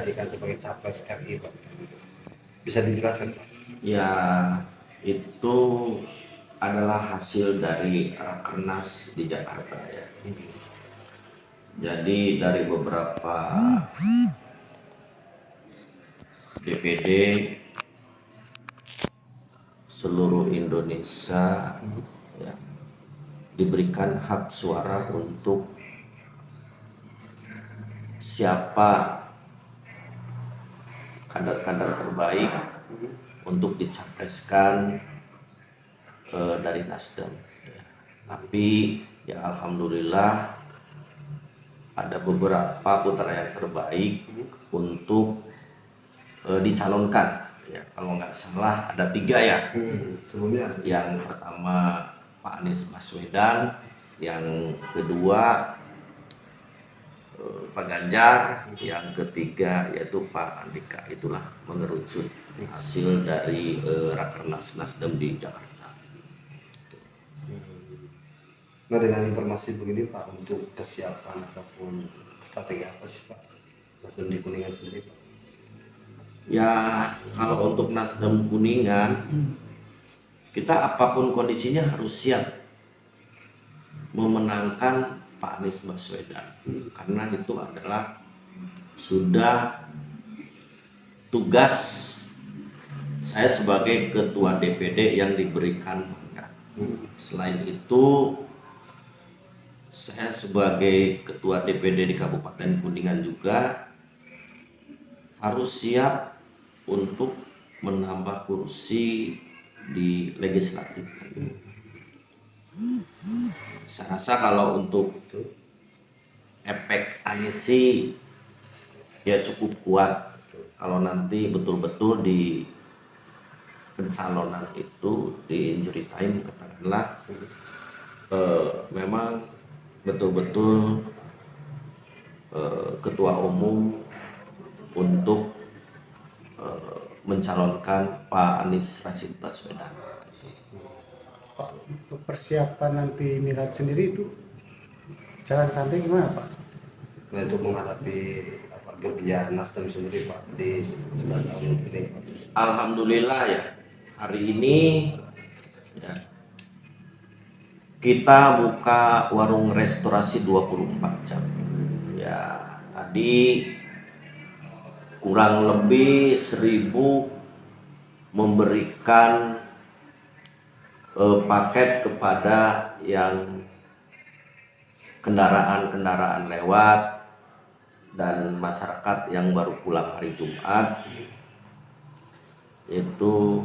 dijadikan sebagai capres RI, Pak? Bisa dijelaskan, Pak? Ya, itu adalah hasil dari Rakernas di Jakarta ya. Jadi dari beberapa DPD seluruh Indonesia ya, diberikan hak suara untuk siapa kader-kader terbaik untuk dicapreskan dari Nasdem. Ya. Tapi ya alhamdulillah ada beberapa putra yang terbaik untuk dicalonkan. Ya, kalau nggak salah ada 3 ya. Sebelumnya ada. Yang pertama Pak Anies Baswedan, yang kedua Pak Ganjar, yang ketiga yaitu Pak Andika. Itulah mengerucut hasil dari Rakernas Nasdem di Jakarta. Nah, dengan informasi begini, Pak, untuk kesiapan ataupun strategi apa sih, Pak, Nasdem di Kuningan sendiri, Pak? Ya, kalau untuk Nasdem Kuningan, kita apapun kondisinya harus siap memenangkan Pak Anies Baswedan, karena itu adalah sudah tugas saya sebagai ketua DPD yang diberikan mandat. Selain itu, saya sebagai ketua DPD di Kabupaten Kuningan juga harus siap untuk menambah kursi di legislatif. Saya rasa kalau untuk efek Anies sih ya cukup kuat. Kalau nanti betul-betul di pencalonan itu di injury time katakanlah memang betul-betul ketua umum untuk mencalonkan Pak Anies Rashid Baswedan. Pak, untuk persiapan nanti milad sendiri itu jalan santai gimana, Pak? Nah, untuk menghadapi kegiatan Nasdem sendiri, Pak, di 11 tahun ini, Pak. Alhamdulillah ya, hari ini ya, kita buka warung restorasi 24 jam. Ya, tadi kurang lebih 1000 memberikan paket kepada yang kendaraan-kendaraan lewat dan masyarakat yang baru pulang hari Jumat, itu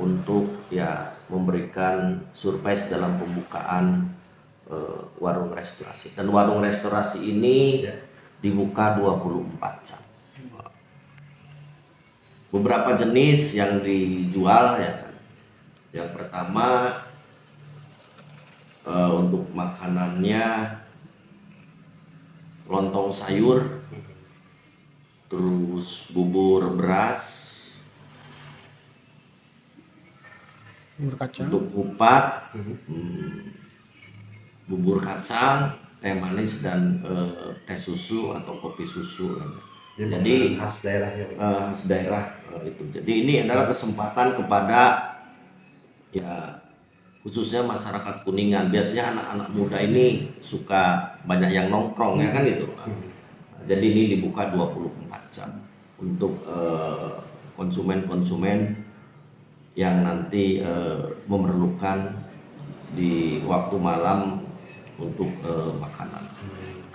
untuk ya memberikan surprise dalam pembukaan warung restorasi. Dan warung restorasi ini dibuka 24 jam. Beberapa jenis yang dijual ya kan. Yang pertama untuk makanannya lontong sayur, terus bubur beras, Bubur kacang. untuk kupat, bubur kacang, teh manis dan teh susu atau kopi susu. Jadi khas daerahnya, Pak. khas daerah itu. Jadi ini adalah kesempatan kepada ya khususnya masyarakat Kuningan. Biasanya anak-anak muda ini suka banyak yang nongkrong ya kan gitu. Jadi ini dibuka 24 jam untuk konsumen-konsumen yang nanti memerlukan di waktu malam untuk makanan.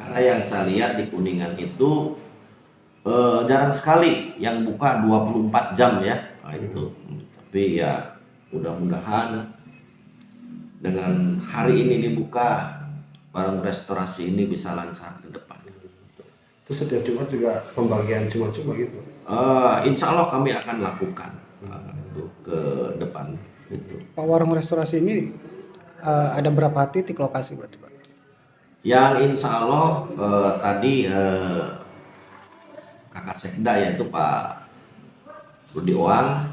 Karena yang saya lihat di Kuningan itu jarang sekali yang buka 24 jam ya. Nah, itu. Tapi ya mudah-mudahan dengan hari ini dibuka, warung restorasi ini bisa lancar ke depan. Itu setiap Jumat juga pembagian cuma-cuma gitu? Insya Allah kami akan lakukan itu ke depan. Itu. Pak, warung restorasi ini ada berapa titik lokasi berarti, Pak? Yang insya Allah tadi Kakak Sekda yaitu Pak Rudi Oang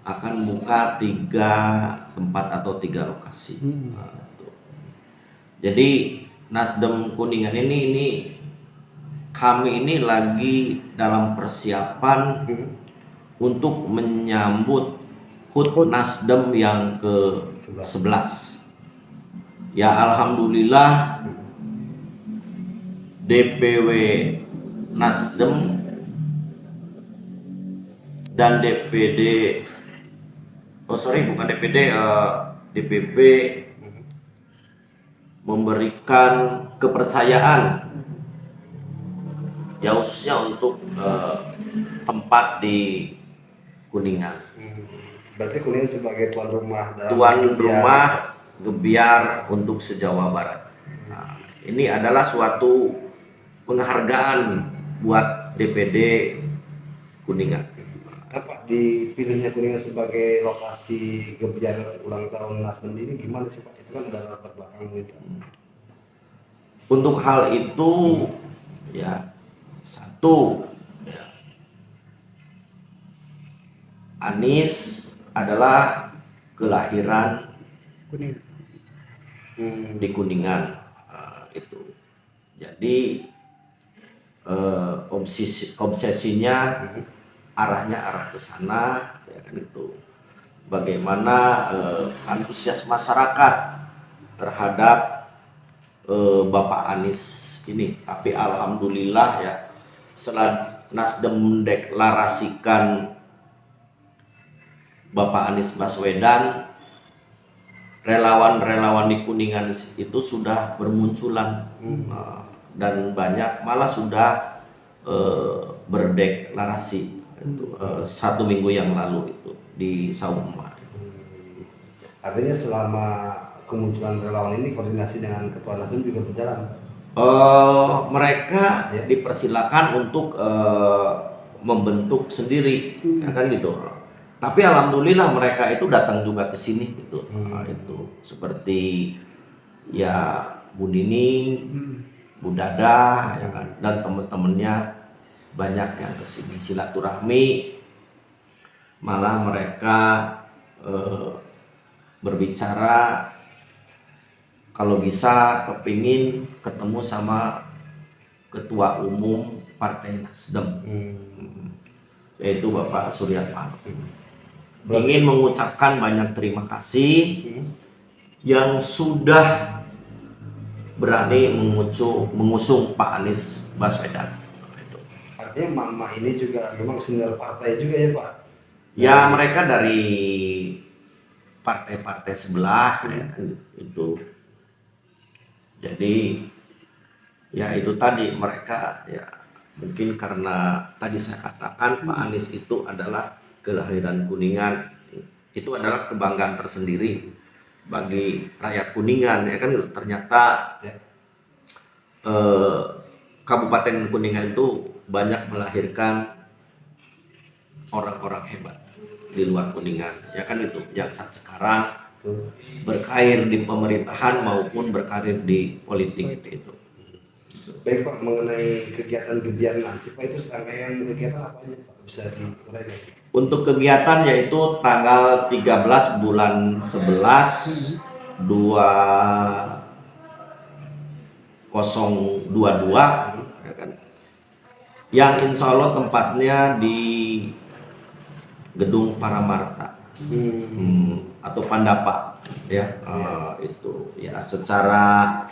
akan buka 3 tempat atau 3 lokasi. Jadi Nasdem Kuningan ini kami ini lagi dalam persiapan untuk menyambut HUT Nasdem yang ke-11. Ya alhamdulillah DPW Nasdem dan DPD DPP memberikan kepercayaan ya khususnya untuk tempat di Kuningan. Berarti Kuningan sebagai tuan rumah Gebiar untuk se-Jawa Barat. Nah, ini adalah suatu penghargaan buat DPD Kuningan. Apa dipilihnya Kuningan sebagai lokasi Gebiar ulang tahun Nasdem ini gimana sih Pak? Itu kan ada latar belakang itu. Untuk hal itu ya satu ya, Anies adalah kelahiran Kuningan. di Kuningan itu. Jadi obsesinya arahnya arah ke sana ya kan itu. Bagaimana antusias masyarakat terhadap Bapak Anies ini. Tapi alhamdulillah ya setelah Nasdem mendeklarasikan Bapak Anies Baswedan, relawan-relawan di Kuningan itu sudah bermunculan dan banyak malah sudah berdeklarasi itu, 1 minggu yang lalu itu di Sauma. Artinya selama kemunculan relawan ini koordinasi dengan Ketua Nasdem juga berjalan. Mereka dipersilakan untuk membentuk sendiri, ya kan gitu. Tapi alhamdulillah mereka itu datang juga ke sini gitu. Itu seperti ya Bu Nining, Bu Dada, ya kan, dan teman-temannya banyak yang ke sini silaturahmi. Malah mereka berbicara kalau bisa kepingin ketemu sama Ketua Umum Partai Nasdem, yaitu Bapak Surya Paloh. Ingin mengucapkan banyak terima kasih yang sudah berani mengusung Pak Anies Baswedan. Artinya Mama ini juga memang senior partai juga ya Pak? Ya mereka dari partai-partai sebelah ya, itu. Jadi ya itu tadi mereka ya mungkin karena tadi saya katakan Pak Anies itu adalah kelahiran Kuningan, itu adalah kebanggaan tersendiri bagi rakyat Kuningan ya kan. Ternyata Kabupaten Kuningan itu banyak melahirkan orang-orang hebat di luar Kuningan ya kan itu, yang saat sekarang berkarir di pemerintahan maupun berkarir di politik itu. Baik Pak, mengenai kegiatan Gebiar nanti Pak, itu serangkaian kegiatan apa aja Pak, bisa diuraikan? Untuk kegiatan yaitu tanggal 13 bulan 11 2022 ya kan, yang insya Allah tempatnya di Gedung Paramarta atau Pandapa ya. Itu ya secara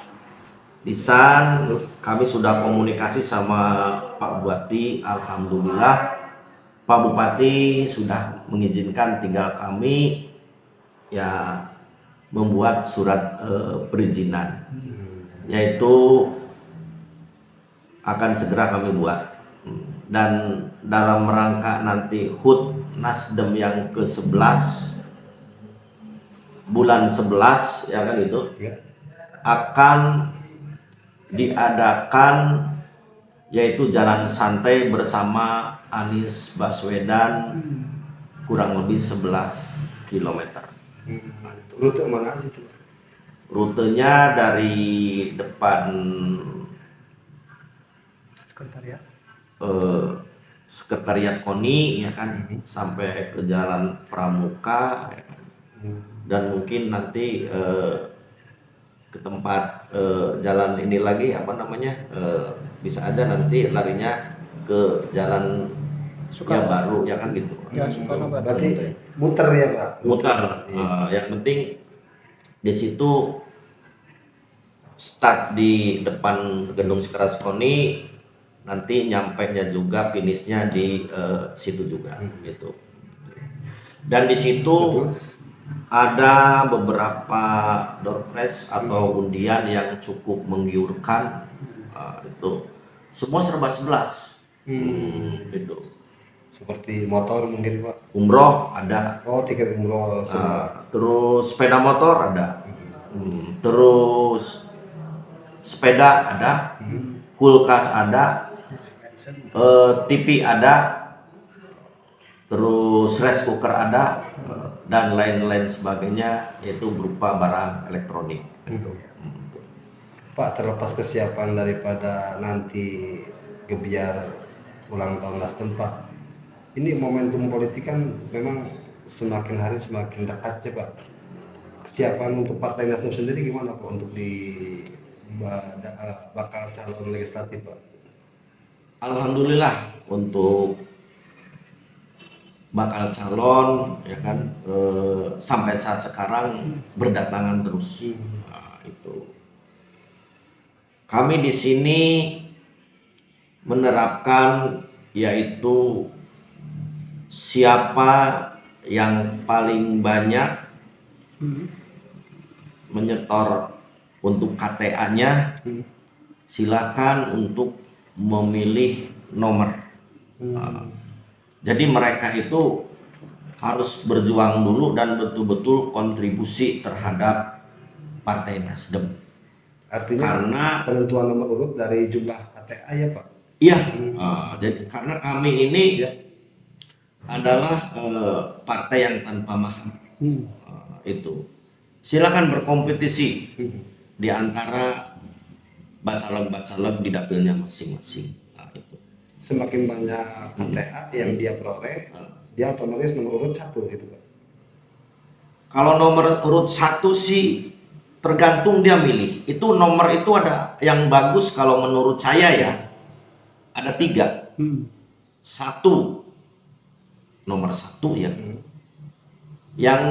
lisan kami sudah komunikasi sama Pak Bupati. Alhamdulillah Pak Bupati sudah mengizinkan, tinggal kami ya membuat surat perizinan, yaitu akan segera kami buat. Dan dalam rangka nanti HUT Nasdem yang ke-11 bulan 11 ya kan itu akan diadakan yaitu jalan santai bersama Anies Baswedan kurang lebih 11 km. Rute mana aja itu? Rutenya dari depan sekretariat KONI ya kan sampai ke Jalan Pramuka ya kan. Dan mungkin nanti ke tempat jalan ini lagi apa namanya bisa aja nanti larinya ke jalan yang baru, ya kan gitu. Ya, Soekarno Berarti muter ya Pak? Mutar. Iya. Yang penting di situ start di depan gedung Sekeras Koni, nanti nyampainya juga finishnya di situ juga gitu. Dan di situ Betul. ada beberapa door prize atau undian yang cukup menggiurkan. Itu semua serba 11 gitu. Seperti motor mungkin Pak? Umroh ada. Oh, tiket umroh sebelah. Terus sepeda motor ada. Terus sepeda ada, kulkas ada, TV ada, terus rice cooker ada, dan lain-lain sebagainya, yaitu berupa barang elektronik. Pak, terlepas kesiapan daripada nanti gebiar ulang tahun Nasdem Pak, ini momentum politik kan memang semakin hari semakin dekat ya Pak. Kesiapan untuk Partai Nasdem sendiri gimana Pak untuk di bakal calon legislatif Pak? Alhamdulillah untuk bakal calon, ya kan, sampai saat sekarang berdatangan terus. Itu kami di sini menerapkan yaitu siapa yang paling banyak menyetor untuk KTA-nya, silakan untuk memilih nomor. Jadi mereka itu harus berjuang dulu dan betul-betul kontribusi terhadap Partai Nasdem. Artinya Karena penentuan nomor urut dari jumlah KTA ya Pak? iya, jadi karena kami ini Ya. adalah partai yang tanpa mahar. Itu silakan berkompetisi di antara bacalek-bacalek di dapilnya masing-masing. Itu. Semakin banyak KTA yang dia peroleh, dia otomatis nomor urut 1 gitu Pak. Kalau nomor urut 1 sih tergantung dia milih. Itu nomor itu ada yang bagus kalau menurut saya ya. Ada 3. 1 nomor 1 ya. Yang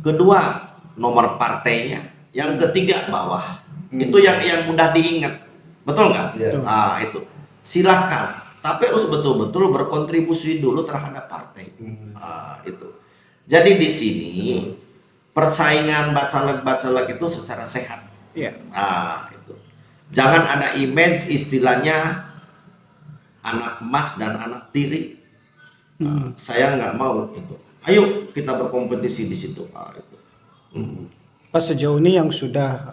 kedua nomor partainya. Yang ketiga bawah. Itu yang mudah diingat. Betul nggak? Iya. Itu. Silakan. Tapi harus betul-betul berkontribusi dulu terhadap partai. Itu. Jadi di sini persaingan bacalek-bacalek itu secara sehat. Iya. Itu. Jangan ada image istilahnya anak emas dan anak tiri. Saya nggak mau itu. Ayo kita berkompetisi di situ. Itu. Pak, sejauh ini yang sudah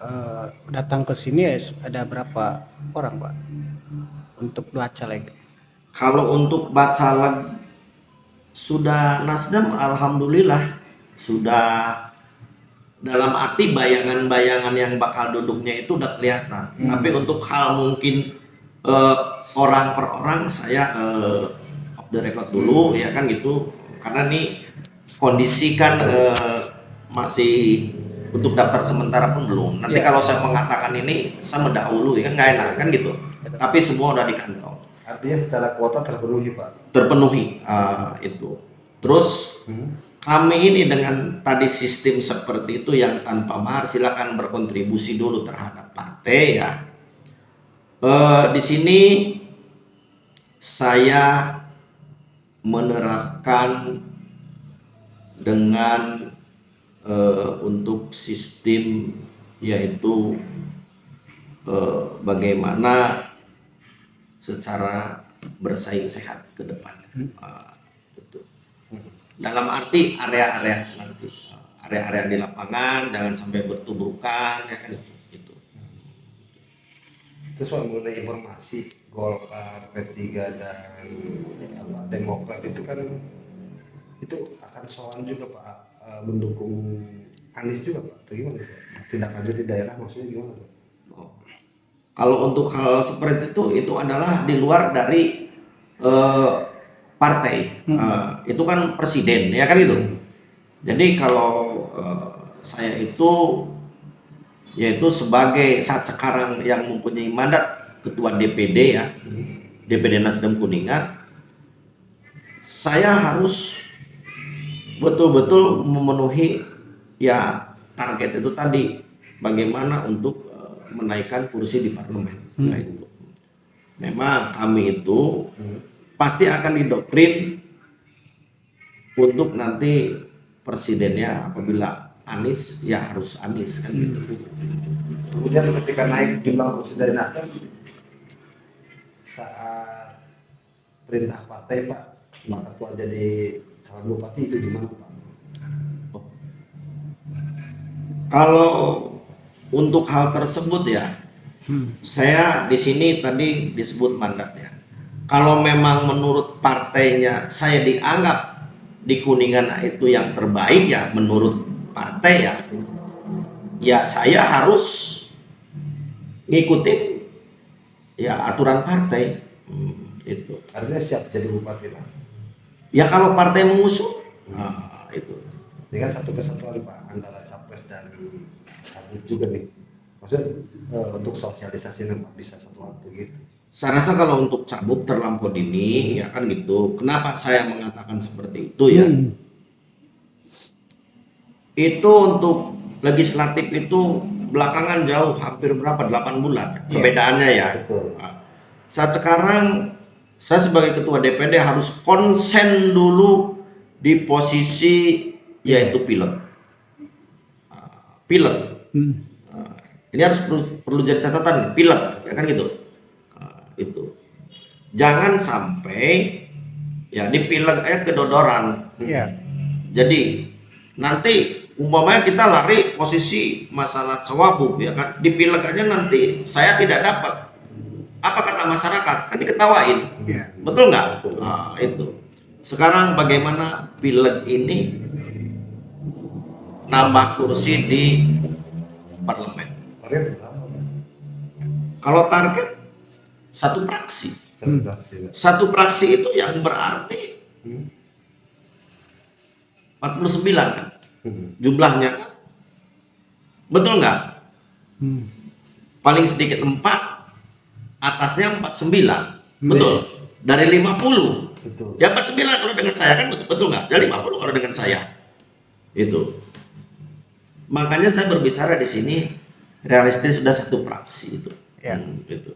datang ke sini ada berapa orang Pak untuk dua caleg? Kalau untuk bacalek sudah Nasdem, alhamdulillah sudah dalam arti bayangan-bayangan yang bakal duduknya itu udah kelihatan. Tapi untuk hal mungkin orang per orang saya off the record dulu ya kan gitu. Karena nih kondisi kan masih untuk daftar sementara pun belum. Nanti kalau saya mengatakan ini saya mendahului kan nggak enak kan gitu. Tapi semua udah di kantong. Artinya secara kuota terpenuhi Pak? Terpenuhi itu. Terus kami ini dengan tadi sistem seperti itu yang tanpa mahar, silakan berkontribusi dulu terhadap partai ya. Di sini saya menerapkan dengan untuk sistem yaitu bagaimana secara bersaing sehat ke depan. Itu. Dalam arti area-area nanti, area-area di lapangan jangan sampai bertubrukan ya kan itu. Terus Pak, mengenai informasi Golkar, P3 dan Demokrat itu kan itu akan soal juga Pak, mendukung Anies juga Pak, atau gimana Pak? Tindak lanjut di daerah maksudnya gimana Pak? Kalau untuk hal seperti itu adalah di luar dari partai. Itu kan presiden ya kan itu. Jadi kalau saya itu yaitu sebagai saat sekarang yang mempunyai mandat ketua DPD ya, DPD Nasdem Kuningan, saya harus betul-betul memenuhi ya target itu tadi, bagaimana untuk menaikkan kursi di parlemen. Nah, itu. Memang kami itu pasti akan didoktrin untuk nanti presidennya apabila Anies ya harus Anies kan gitu. Kemudian ketika naik jumlah kursi dari Nasdem saat perintah partai Pak, Pak Ketua jadi calon bupati, itu gimana Pak? Kalau untuk hal tersebut ya, saya di sini tadi disebut mandat ya. Kalau memang menurut partainya saya dianggap di Kuningan itu yang terbaik ya, menurut partai ya saya harus ngikutin ya aturan partai. Itu. Artinya siap jadi bupati Pak? Ya kalau partai mengusung, nah, itu. Ini kan satu kesatuan Pak antara capres dan cagup juga nih. Maksudnya untuk sosialisasi Pak bisa satu waktu gitu. Saya rasa kalau untuk cabut terlampau dini ya kan gitu. Kenapa saya mengatakan seperti itu ya? Itu untuk legislatif itu belakangan jauh, hampir berapa? 8 bulan perbedaannya ya. Nah, saat sekarang saya sebagai ketua DPD harus konsen dulu di posisi yaitu pilek. Pilek. Ini harus perlu jadi catatan, pilek ya kan gitu. Itu. Jangan sampai ya di pilek kedodoran. Jadi nanti umpamanya kita lari posisi masalah cawabuk ya kan, di pilek aja nanti saya tidak dapat. Apa kata masyarakat? Kan diketawain. Betul nggak? Nah, itu. Sekarang bagaimana pilek ini nambah kursi di parlemen? Target berapa? Kalau target satu praksi. Satu praksi itu yang berarti 49 kan jumlahnya kan? Betul nggak? Paling sedikit 4, atasnya 49. Betul. Dari 50. Betul. Ya 49 kalau dengan saya kan betul nggak? Dari 50 kalau dengan saya. Itu. Makanya saya berbicara di sini realistis sudah satu praksi itu. Ya. Gitu.